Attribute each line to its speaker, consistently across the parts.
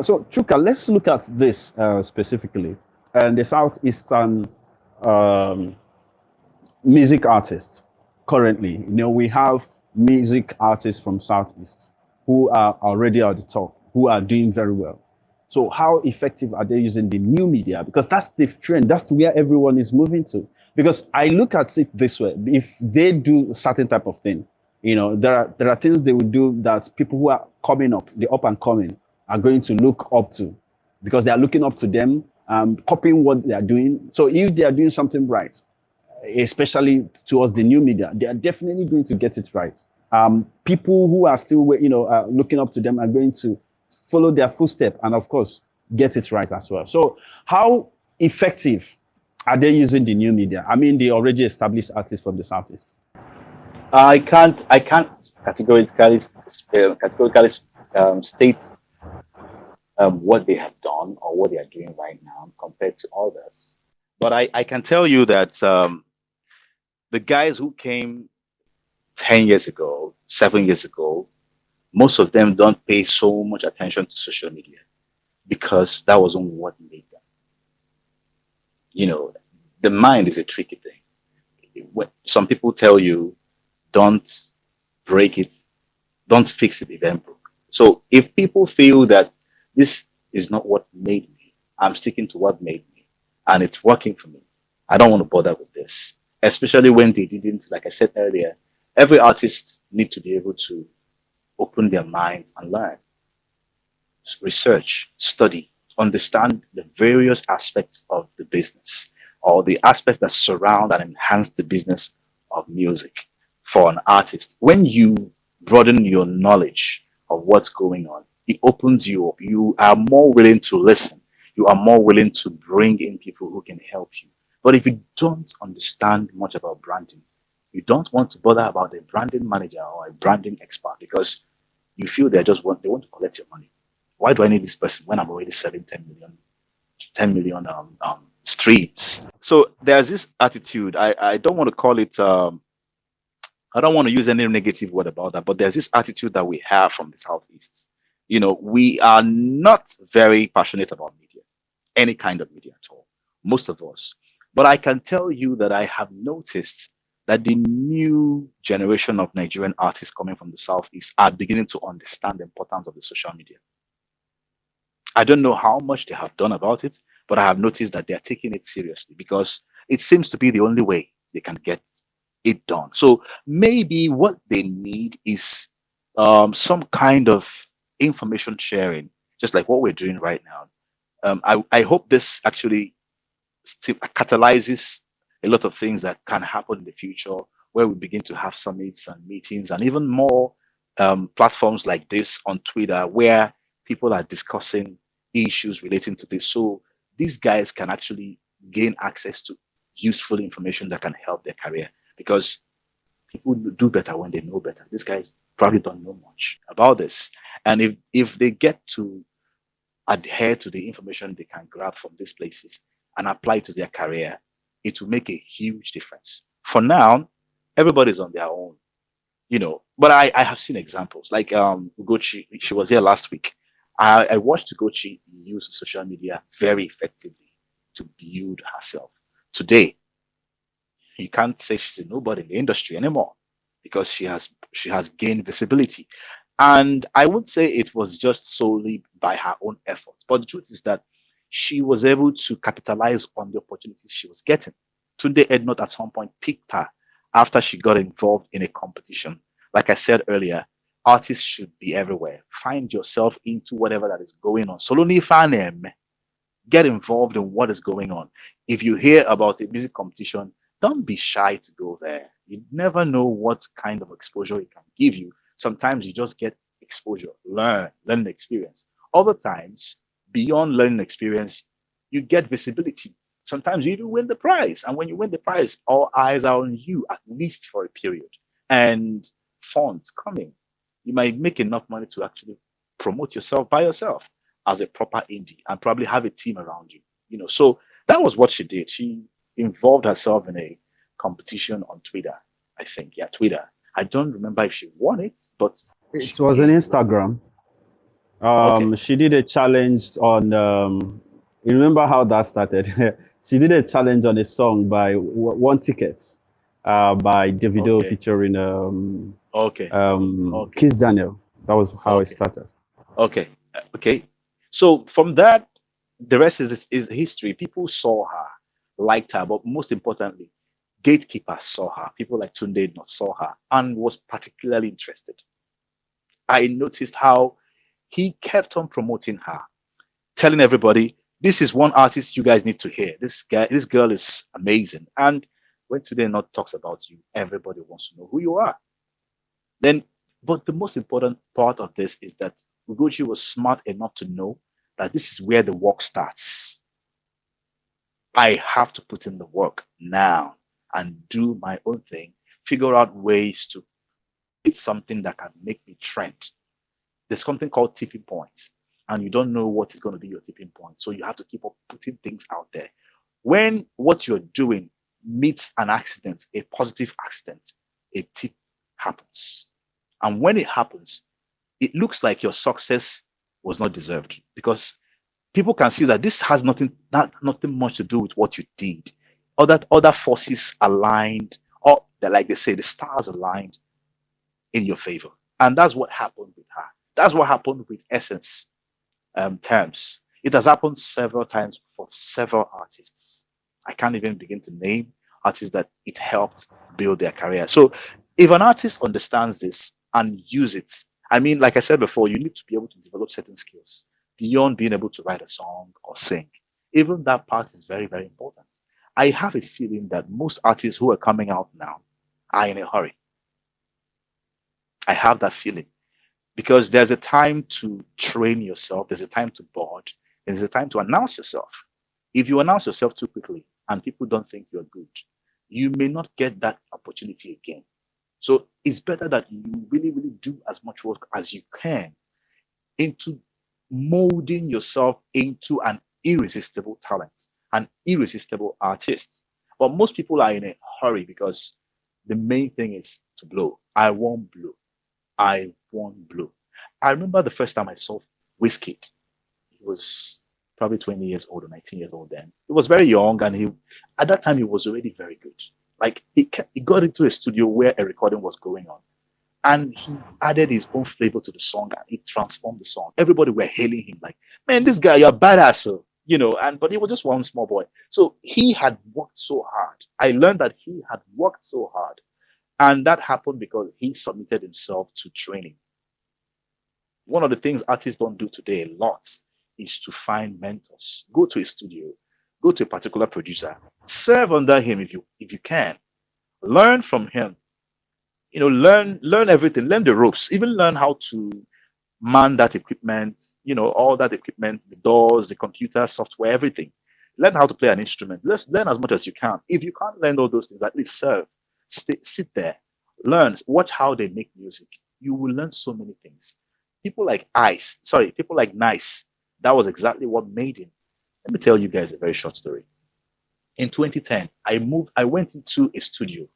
Speaker 1: So, Chuka, let's look at this specifically. And the Southeastern um, music artists currently, we have music artists from Southeast who are already at the top, who are doing very well. So, how effective are they using the new media? Because that's the trend, that's where everyone is moving to. Because I look at it this way: if they do certain type of thing, there are things they will do that people who are coming up, the up and coming, are going to look up to, because they are looking up to them, copying what they are doing. So if they are doing something right, especially towards the new media, they are definitely going to get it right. People who are still, looking up to them are going to follow their footstep and, of course, get it right as well. So, how effective are they using the new media? I mean, the already established artists from the southeast.
Speaker 2: I can't categorically state what they have done or what they are doing right now compared to others. But I can tell you that the guys who came 10 years ago, 7 years ago, most of them don't pay so much attention to social media because that wasn't what made them. You know, the mind is a tricky thing. Some people tell you, don't break it, don't fix it, it then broke. So if people feel that this is not what made me, I'm sticking to what made me, and it's working for me, I don't want to bother with this. Especially when they didn't, like I said earlier, every artist need to be able to open their minds and learn, research, study, understand the various aspects of the business or the aspects that surround and enhance the business of music for an artist. When you broaden your knowledge of what's going on, it opens you up. You are more willing to listen. You are more willing to bring in people who can help you. But if you don't understand much about branding, you don't want to bother about a branding manager or a branding expert because you feel they want to collect your money. Why do I need this person when I'm already selling 10 million streams? So there's this attitude. I don't want to call it I don't want to use any negative word about that, but there's this attitude that we have from the southeast. We are not very passionate about media, any kind of media at all, most of us. But I can tell you that I have noticed that the new generation of Nigerian artists coming from the southeast are beginning to understand the importance of the social media. I don't know how much they have done about it, but I have noticed that they are taking it seriously because it seems to be the only way they can get it done. So maybe what they need is some kind of information sharing, just like what we're doing right now. I hope this actually still catalyzes a lot of things that can happen in the future, where we begin to have summits and meetings and even more platforms like this on Twitter, where people are discussing issues relating to this. So these guys can actually gain access to useful information that can help their career because people do better when they know better. These guys probably don't know much about this. And if they get to adhere to the information they can grab from these places and apply to their career, it will make a huge difference. For now, everybody's on their own, but I have seen examples like Ugochi. She was here last week. I watched Ugochi use social media very effectively to build herself. Today, you can't say she's a nobody in the industry anymore because she has gained visibility. And I would say it was just solely by her own effort. But the truth is that she was able to capitalize on the opportunities she was getting. Tunde Ednot at some point picked her after she got involved in a competition. Like I said earlier, artists should be everywhere. Find yourself into whatever that is going on. Soloni Fanem, get involved in what is going on. If you hear about a music competition, don't be shy to go there. You never know what kind of exposure it can give you. Sometimes you just get exposure, learning experience. Other times, beyond learning experience, you get visibility. Sometimes you even win the prize. And when you win the prize, all eyes are on you, at least for a period. And funds coming. You might make enough money to actually promote yourself by yourself as a proper indie and probably have a team around you. So that was what she did. She involved herself in a competition on Twitter. I think, yeah, Twitter. I don't remember if she won it, but
Speaker 1: It
Speaker 2: she
Speaker 1: was on
Speaker 2: gained a lot.
Speaker 1: Instagram.
Speaker 2: Okay.
Speaker 1: She did a challenge on. You remember how that started? She did a challenge on a song by One Ticket, by Davido
Speaker 2: Okay.
Speaker 1: featuring
Speaker 2: Okay. Okay.
Speaker 1: Kiss Daniel. That was how it
Speaker 2: Okay.
Speaker 1: started.
Speaker 2: Okay. Okay. So from that, the rest is history. People saw her, liked her, but most importantly, gatekeepers saw her. People like Tunde not saw her and was particularly interested. I noticed how he kept on promoting her, telling everybody, this is one artist you guys need to hear. This girl is amazing. And when Today Not talks about you, everybody wants to know who you are. Then, but the most important part of this is that Ugochi was smart enough to know that this is where the work starts. I have to put in the work now and do my own thing, figure out ways to create something that can make me trend. There's something called tipping points, and you don't know what is going to be your tipping point. So you have to keep up putting things out there. When what you're doing meets an accident, a positive accident, a tip happens. And when it happens, it looks like your success was not deserved because people can see that this has nothing much to do with what you did. Other forces aligned, or like they say, the stars aligned in your favor. And that's what happened with her. That's what happened with Essence terms. It has happened several times for several artists. I can't even begin to name artists that it helped build their career. So if an artist understands this and use it, I mean, like I said before, you need to be able to develop certain skills beyond being able to write a song or sing. Even that part is very, very important. I have a feeling that most artists who are coming out now are in a hurry. I have that feeling because there's a time to train yourself, there's a time to board, there's a time to announce yourself. If you announce yourself too quickly and people don't think you're good, you may not get that opportunity again. So it's better that you really, really do as much work as you can into molding yourself into an irresistible talent, an irresistible artist. But most people are in a hurry because the main thing is to blow. I won't blow. I won't blow. I remember the first time I saw Wizkid. He was probably 20 years old or 19 years old then. He was very young and he at that time he was already very good. Like he got into a studio where a recording was going on and he added his own flavor to the song and he transformed the song. Everybody were hailing him like, man, this guy, you're badass. So, and but he was just one small boy. So he had worked so hard. I learned that he had worked so hard. And that happened because he submitted himself to training. One of the things artists don't do today a lot is to find mentors. Go to a studio, go to a particular producer, serve under him if you can, learn from him. Learn everything, learn the ropes, even learn how to man that equipment, all that equipment, the doors, the computer, software, everything. Learn how to play an instrument. Let's learn as much as you can. If you can't learn all those things, at least serve. Sit there, learn, watch how they make music. You will learn so many things. People like Nice. That was exactly what made him. Let me tell you guys a very short story. In 2010, I went into a studio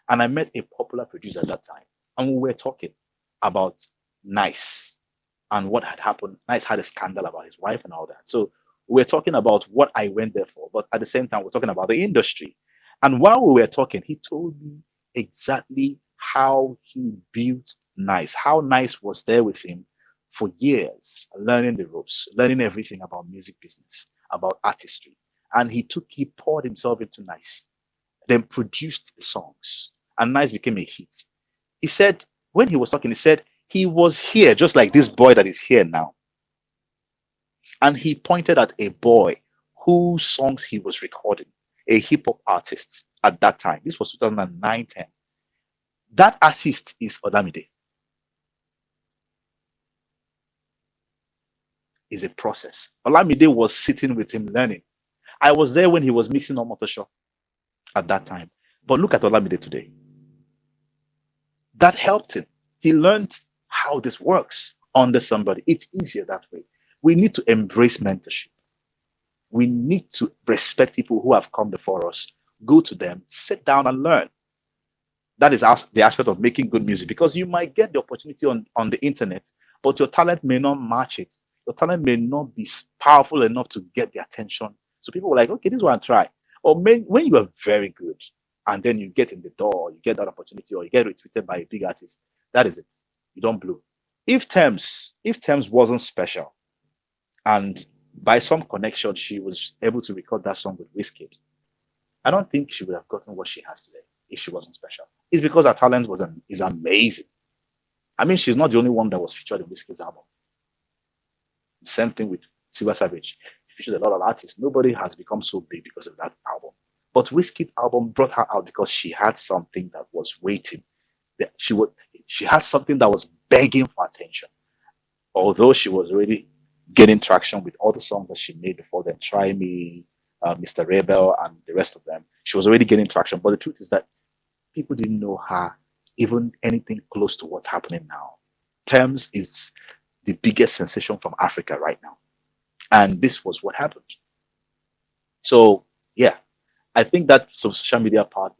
Speaker 2: and I met a popular producer at that time. And we were talking about Nice and what had happened. Nice had a scandal about his wife and all that. So we're talking about what I went there for, but at the same time, we're talking about the industry. And while we were talking, he told me exactly how he built Nice, how Nice was there with him for years, learning the ropes, learning everything about music business, about artistry. And he poured himself into Nice, then produced the songs. And Nice became a hit. He said, when he was talking, he said, he was here just like this boy that is here now. And he pointed at a boy whose songs he was recording, a hip hop artist at that time. This was 2009-10. That artist is Odamide. Is a process. Olamide was sitting with him learning. I was there when he was mixing on Motorshow at that time. But look at Olamide today. That helped him. He learned how this works under somebody. It's easier that way. We need to embrace mentorship. We need to respect people who have come before us. Go to them, sit down and learn. That is the aspect of making good music because you might get the opportunity on the internet but your talent may not match it. Your talent may not be powerful enough to get the attention. So people were like, okay, this is what I try. Or when you are very good and then you get in the door, you get that opportunity, or you get retweeted by a big artist, that is it. You don't blow. If Thames wasn't special, and by some connection she was able to record that song with Wizkid, I don't think she would have gotten what she has today if she wasn't special. It's because her talent is amazing. I mean, she's not the only one that was featured in Wizkid's album. Same thing with Tiwa Savage. She featured a lot of artists. Nobody has become so big because of that album. But Wizkid's album brought her out because she had something that was waiting. That she had something that was begging for attention. Although she was already getting traction with all the songs that she made before then, Try Me, Mr. Rebel, and the rest of them. She was already getting traction. But the truth is that people didn't know her even anything close to what's happening now. Thames is the biggest sensation from Africa right now. And this was what happened. So, yeah, I think that social media part